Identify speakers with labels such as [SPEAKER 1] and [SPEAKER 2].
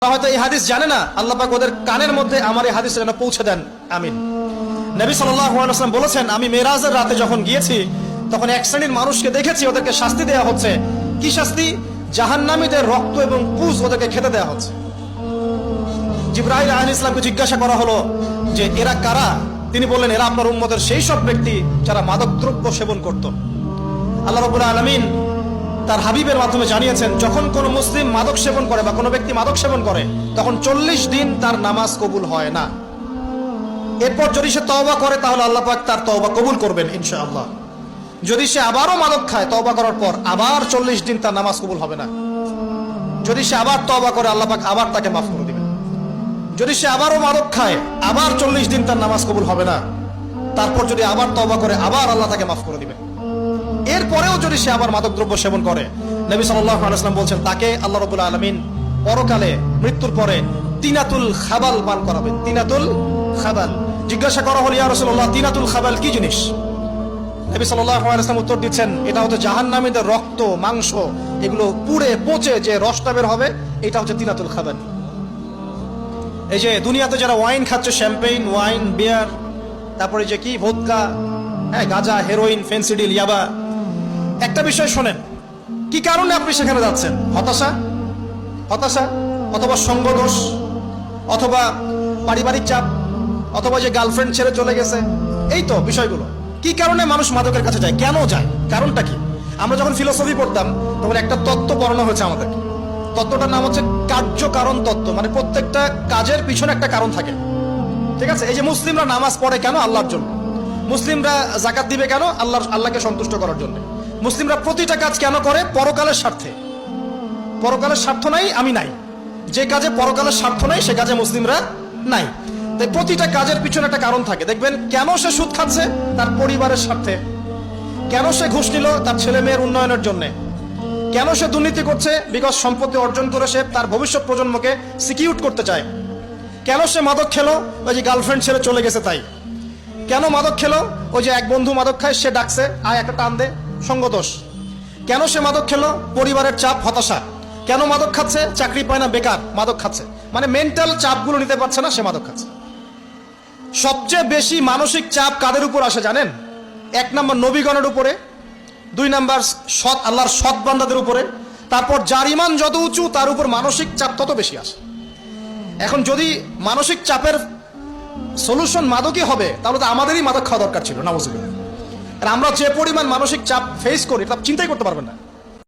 [SPEAKER 1] হয়তো এই হাদিস জানে না, আল্লাহ পাক ওদের কানের মধ্যে আমার এই হাদিস যেন পৌঁছে দেন, আমিন। নবী সাল্লাল্লাহু আলাইহি ওয়াসাল্লাম বলেছেন, আমি মেরাজের রাতে যখন গিয়েছি তখন এক শ্রেণীর মানুষকে দেখেছি, ওদেরকে শাস্তি দেওয়া হচ্ছে। কি শাস্তি? জাহান্নামীদের রক্ত এবং পুজ ওদেরকে খেতে দেওয়া হচ্ছে। জিবরাইল আলাইহিস সালামকে জিজ্ঞাসা করা হলো যে এরা কারা? তিনি বললেন, এরা আপনার উম্মতের সেই সব ব্যক্তি যারা মাদকদ্রব্য সেবন করত। আল্লাহ রাব্বুল আলামিন তার হাবিবের মাধ্যমে জানিয়েছেন, যখন কোনো মুসলিম মাদক সেবন করে বা কোনো ব্যক্তি মাদক সেবন করে তখন 40 দিন তার নামাজ কবুল হয় না। এরপর যদি সে তওবা করে তাহলে আল্লাহ পাক তার তওবা কবুল করবেন ইনশাআল্লাহ। যদি সে আবারও মাদক খায় তওবা করার পর, আবার 40 দিন তার নামাজ কবুল হবে না। যদি সে আবার তওবা করে আল্লাহ পাক আবার তাকে মাফ করে দিবেন। যদি সে আবারও মাদক খায় আবার 40 দিন তার নামাজ কবুল হবে না। তারপর যদি আবার তওবা করে আবার আল্লাহ তাকে মাফ করে দিবেন। এরপরেও যদি সে আবার মাদকদ্রব্য সেবন করে, নবী সাল্লাল্লাহু আলাইহি ওয়াসাল্লাম বলছেন তাকে আল্লাহ রাব্বুল আলামিন পরকালে মৃত্যুর পরে তিনাতুল খাবাল পান করাবেন। তিনাতুল খাবাল। জিজ্ঞাসা করা হলো, ইয়া রাসূলুল্লাহ, তিনাতুল খাবাল কি জিনিস? নবী সাল্লাল্লাহু আলাইহি ওয়াসাল্লাম উত্তর দিচ্ছেন, এটা হচ্ছে জাহান্নামীদের রক্ত, মাংস, এগুলো পুড়ে পচে যে রসটা বের হবে, এটা হচ্ছে তিনাতুল খাবাল। এই যে দুনিয়াতে যারা ওয়াইন খাচ্ছে, শ্যাম্পেইন, ওয়াইন, বিয়ার, তারপরে যে কি ভোদকা, গাঁজা, হেরোইন, ফেন্সিডিল, ইয়াবা, একটা বিষয় শোনেন, কি কারণে আপনি সেখানে যাচ্ছেন? হতাশা অথবা সঙ্গদোষ, অথবা পারিবারিক চাপ, অথবা যে গার্লফ্রেন্ড ছেড়ে চলে গেছে, এই তো বিষয়গুলো। কি কারণে মানুষ মাদকের কাছে যায়, কেন যায়, কারণটা কি? আমরা যখন ফিলোসফি পড়তাম তখন একটা তত্ত্ব পড়ানো হয়েছে আমাদেরকে। তত্ত্বটার নাম হচ্ছে কার্যকারণ তত্ত্ব। মানে প্রত্যেকটা কাজের পিছনে একটা কারণ থাকে, ঠিক আছে? এই যে মুসলিমরা নামাজ পড়ে কেন? আল্লাহর জন্য। মুসলিমরা যাকাত দিবে কেন? আল্লাহকে সন্তুষ্ট করার জন্য। মুসলিমরা প্রতিটা কাজ কেন করে? পরকালের স্বার্থে। পরকালের স্বার্থ নাই, আমি নাই। যে কাজে পরকালের স্বার্থ নাই সে কাজে মুসলিমরা নাই। তাই প্রতিটা কাজের পিছনে একটা কারণ থাকে। দেখবেন, কেন সে সুদ খাচ্ছে? তার পরিবারের স্বার্থে। কেন সে ঘুষ নিল? তার ছেলে মেয়ের উন্নয়নের জন্য। কেন সে দুর্নীতি করছে? বিকজ সম্পত্তি অর্জন করে সে তার ভবিষ্যৎ প্রজন্মকে সিকিউর করতে চায়। কেন সে মাদক খেলো? ওই যে গার্লফ্রেন্ড ছেড়ে চলে গেছে তাই। কেন মাদক খেলো? ওই যে এক বন্ধু মাদক খায়, সে ডাকছে, আয় একটা টান দে, সঙ্গদোষ। কেন সে মাদক খেলো? পরিবারের চাপ, হতাশা। কেন মাদক খাচ্ছে? চাকরি পায় না, বেকার, মাদক খাচ্ছে। মানে মেন্টাল চাপগুলো নিতে পারছে না, সে মাদক খাচ্ছে। সবচেয়ে বেশি মানসিক চাপ কাদের উপর আসে জানেন? 1 নম্বর নবীগণের উপরে, 2 নম্বর সৎ আল্লাহর সৎ বান্দাদের উপরে, তারপর যার ঈমান যত উঁচু তার উপর মানসিক চাপ তত বেশি আসে। এখন যদি মানসিক চাপের সলিউশন মাদকই হবে তাহলে তো আমাদেরই মাদক খাওয়া দরকার ছিল, নাউজুবিল্লাহ। আর আমরা যে পরিমাণ মানসিক চাপ ফেস করি তা চিন্তাই করতে পারবেন না।